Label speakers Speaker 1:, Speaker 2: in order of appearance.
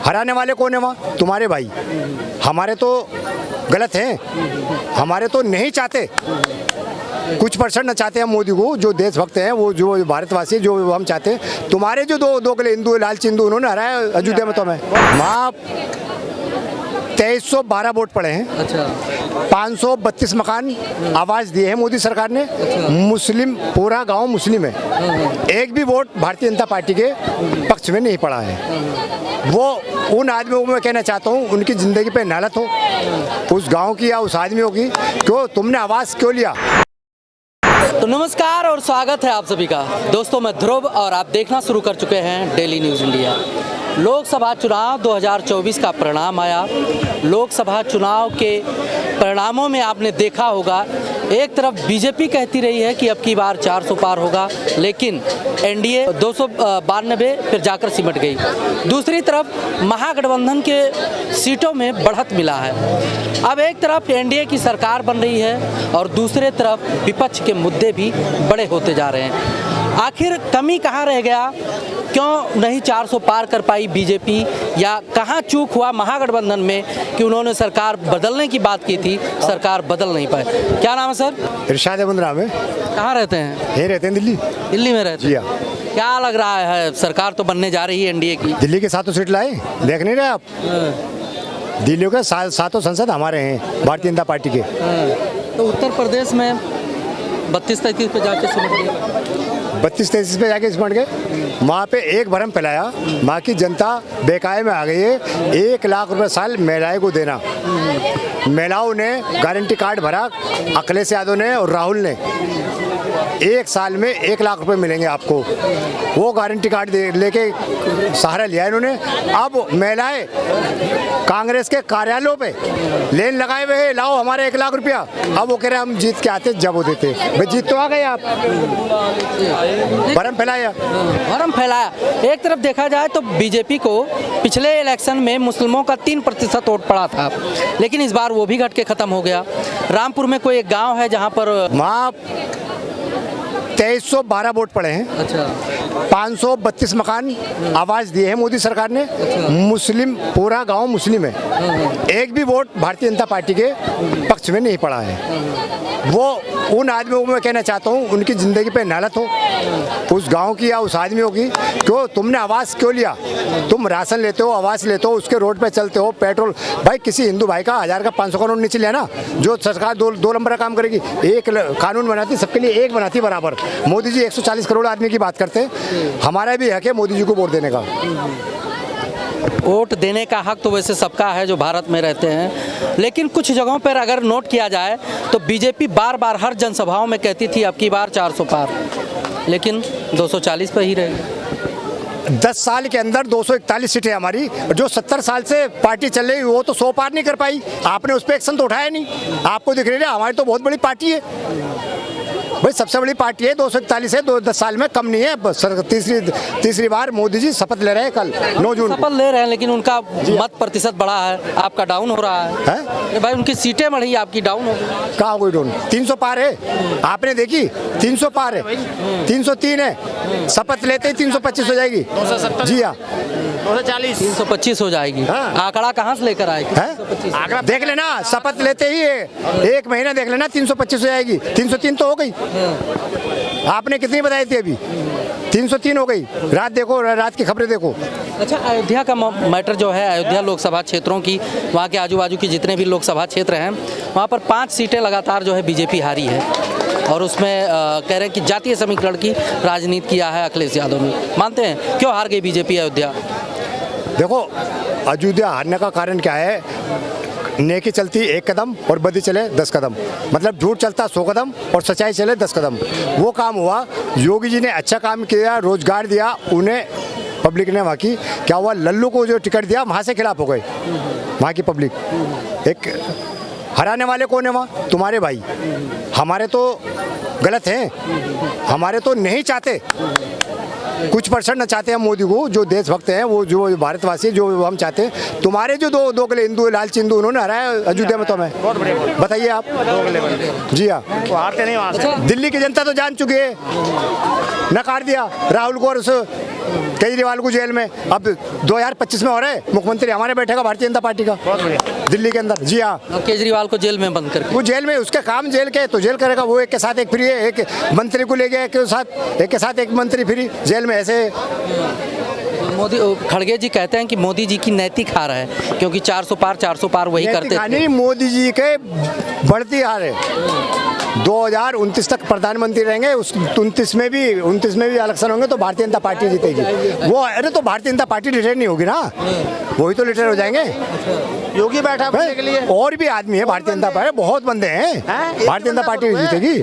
Speaker 1: हराने वाले कौन है वहाँ? तुम्हारे भाई। हमारे तो गलत हैं, हमारे तो नहीं चाहते, कुछ परसेंट न चाहते हैं मोदी को, जो देशभक्त हैं वो, जो भारतवासी जो हम चाहते हैं। तुम्हारे जो दो गले हिंदू लालची हिंदू उन्होंने हराया अयोध्या में। तो मैं वहाँ 2312 वोट पड़े हैं।
Speaker 2: अच्छा।
Speaker 1: 532 मकान आवाज दिए हैं मोदी सरकार ने। मुस्लिम, पूरा गांव मुस्लिम है। एक भी वोट भारतीय जनता पार्टी के पक्ष में नहीं पड़ा है। वो उन आदमियों को मैं कहना चाहता हूँ, उनकी ज़िंदगी पे नालत हो उस गांव की या उस आदमियों की, क्यों तुमने आवाज़ क्यों लिया।
Speaker 2: तो नमस्कार और स्वागत है आप सभी का। दोस्तों मैं ध्रुव और आप देखना शुरू कर चुके हैं डेली न्यूज़ इंडिया। लोकसभा चुनाव 2024 का परिणाम आया। लोकसभा चुनाव के परिणामों में आपने देखा होगा, एक तरफ बीजेपी कहती रही है कि अब की बार 400 पार होगा, लेकिन एनडीए 292 फिर जाकर सिमट गई। दूसरी तरफ महागठबंधन के सीटों में बढ़त मिला है। अब एक तरफ एनडीए की सरकार बन रही है और दूसरे तरफ विपक्ष के मुद्दे भी बड़े होते जा रहे हैं। आखिर कमी कहाँ रह गया? क्यों नहीं 400 पार कर पाई बीजेपी, या कहाँ चूक हुआ महागठबंधन में कि उन्होंने सरकार बदलने की बात की थी, सरकार बदल नहीं पाए? क्या नाम है सर?
Speaker 1: इरशाद अहमद नाम है।
Speaker 2: कहाँ रहते हैं?
Speaker 1: ये रहते हैं दिल्ली।
Speaker 2: दिल्ली में रहते
Speaker 1: जी
Speaker 2: हैं।
Speaker 1: हाँ।
Speaker 2: क्या लग रहा है, सरकार तो बनने जा रही है एनडीए की?
Speaker 1: दिल्ली के 7 सीट लाए, देख नहीं रहे आप? दिल्ली के 7 संसद हमारे हैं भारतीय जनता पार्टी के।
Speaker 2: तो उत्तर प्रदेश में 32-33 पे जाके सिमट गए।
Speaker 1: 32-33 पे जाके सिमट गए। वहाँ पे एक भरम फैलाया, वहाँ की जनता बेकाय में आ गई है। 1 लाख रुपए साल महिलाएं को देना। महिलाओं ने गारंटी कार्ड भरा, अखिलेश यादव ने और राहुल ने। 1 साल में 1 लाख रुपए मिलेंगे आपको। वो गारंटी कार्ड लेके सहारा लिया इन्होंने। अब महिलाएं कांग्रेस के कार्यालयों पे लेन लगाए हुए हैं, लाओ हमारे 1 लाख रुपया। अब वो कह रहे हैं हम जीत के आते जब वो देते। भाई जीत तो आ गए आप, भरम फैलाया।
Speaker 2: भरम फैलाया। एक तरफ देखा जाए तो बीजेपी को पिछले इलेक्शन में मुस्लिमों का 3% वोट पड़ा था, लेकिन इस बार वो भी घट के खत्म हो गया। रामपुर में कोई एक गांव है जहां पर
Speaker 1: वहाँ 2312 वोट पड़े हैं।
Speaker 2: अच्छा।
Speaker 1: 532 मकान आवाज दिए हैं मोदी सरकार ने। मुस्लिम, पूरा गांव मुस्लिम है। एक भी वोट भारतीय जनता पार्टी के पक्ष में नहीं पड़ा है। वो उन आदमियों को मैं कहना चाहता हूँ, उनकी ज़िंदगी पे नालत हो उस गांव की या उस आदमियों की, क्यों तुमने आवाज़ क्यों लिया। तुम राशन लेते हो, आवाज़ लेते हो, उसके रोड पे चलते हो, पेट्रोल। भाई किसी हिंदू भाई का 1000 का 500 का नोट नीचे लिया ना, जो सरकार दो नंबर का काम करेगी। एक कानून बनाती, सबके लिए एक बनाती बराबर। मोदी जी 140 करोड़ आदमी की बात करते हैं। हमारा भी हक है मोदी जी को वोट देने का।
Speaker 2: वोट देने का हक तो वैसे सबका है जो भारत में रहते हैं, लेकिन कुछ जगहों पर अगर नोट किया जाए तो बीजेपी बार बार हर जनसभाओं में कहती थी अब की बार 400 पार, लेकिन 240 पर ही रहेगी।
Speaker 1: 10 साल के अंदर 241 सीटें हमारी। जो 70 साल से पार्टी चल रही वो तो 100 पार नहीं कर पाई। आपने उस पर एक्शन तो उठाया नहीं। आपको दिख रही है हमारी तो बहुत बड़ी पार्टी है भाई, सबसे बड़ी पार्टी है। 241 है, 10 साल में कम नहीं है। सर तीसरी बार मोदी जी शपथ ले रहे हैं, कल 9 जून
Speaker 2: शपथ ले रहे हैं, लेकिन उनका मत प्रतिशत बढ़ा है, आपका डाउन हो रहा है। अरे भाई उनकी सीटें बढ़ी, आपकी डाउन हो गई।
Speaker 1: कहाँ कोई डाउन? 300 पार है, आपने देखी? 300 पार है, 303 है। शपथ लेते ही 325 हो जाएगी।
Speaker 3: 270।
Speaker 1: जी हाँ,
Speaker 3: 240,
Speaker 2: 325 हो जाएगी। आंकड़ा कहाँ से लेकर आएगी?
Speaker 1: आंकड़ा देख लेना, शपथ लेते ही 1 महीना देख लेना, 325 हो जाएगी। 303 तो हो गई। आपने कितनी बताई थी? अभी 303 हो गई। रात देखो, रात की खबरें देखो।
Speaker 2: अच्छा, अयोध्या का मैटर जो है, अयोध्या लोकसभा क्षेत्रों की, वहाँ के आजू बाजू की जितने भी लोकसभा क्षेत्र हैं, वहाँ पर 5 सीटें लगातार जो है बीजेपी हारी है, और उसमें कह रहे हैं कि जातीय समीकरण की राजनीति किया है अखिलेश यादव ने। मानते हैं क्यों हार गई बीजेपी अयोध्या?
Speaker 1: देखो, अयोध्या हारने का कारण क्या है? नेकी चलती 1 कदम और बदी चले 10 कदम। मतलब झूठ चलता 100 कदम और सच्चाई चले 10 कदम। वो काम हुआ। योगी जी ने अच्छा काम किया, रोजगार दिया उन्हें। पब्लिक ने वहाँ की क्या हुआ, लल्लू को जो टिकट दिया वहाँ से खिलाफ हो गए वहाँ की पब्लिक। एक हराने वाले कौन है वहाँ? तुम्हारे भाई। हमारे तो गलत हैं, हमारे तो नहीं चाहते, कुछ परसेंट न चाहते हैं मोदी को, जो देशभक्त हैं वो, जो भारतवासी जो हम चाहते हैं। तुम्हारे जो दो गले हिंदू लालची हिंदू उन्होंने हराया अयोध्या में। तो हमें बताइए आप। जी हाँ,
Speaker 3: वो हारते नहीं वहाँ से।
Speaker 1: दिल्ली की जनता तो जान चुकी है, नकार दिया राहुल को और उस केजरीवाल को जेल में। अब 2025 में हो रहे, मुख्यमंत्री हमारे बैठेगा भारतीय जनता पार्टी का दिल्ली के अंदर। जी हाँ,
Speaker 2: और केजरीवाल को जेल में बंद करके।
Speaker 1: वो जेल में, उसके काम जेल के, तो जेल करेगा वो। एक के साथ एक फ्री है, एक मंत्री को ले गया एक के साथ एक मंत्री फ्री जेल में। ऐसे
Speaker 2: मोदी खड़गे जी कहते हैं कि मोदी जी की नैतिक हार है, क्योंकि 400 पार वही करते थे।
Speaker 1: नहीं, मोदी जी के बढ़ती हार है। 2029 तक प्रधानमंत्री रहेंगे, उस 29 में भी इलेक्शन होंगे तो भारतीय जनता पार्टी जीतेगी। वो अरे तो भारतीय जनता पार्टी रिटेयर नहीं होगी ना, वही तो रिटेयर हो जाएंगे।
Speaker 3: योगी बैठा बोलने के लिए
Speaker 1: और भी आदमी है भारतीय जनता पार्टी, बहुत बंदे हैं, भारतीय जनता पार्टी जीतेगी।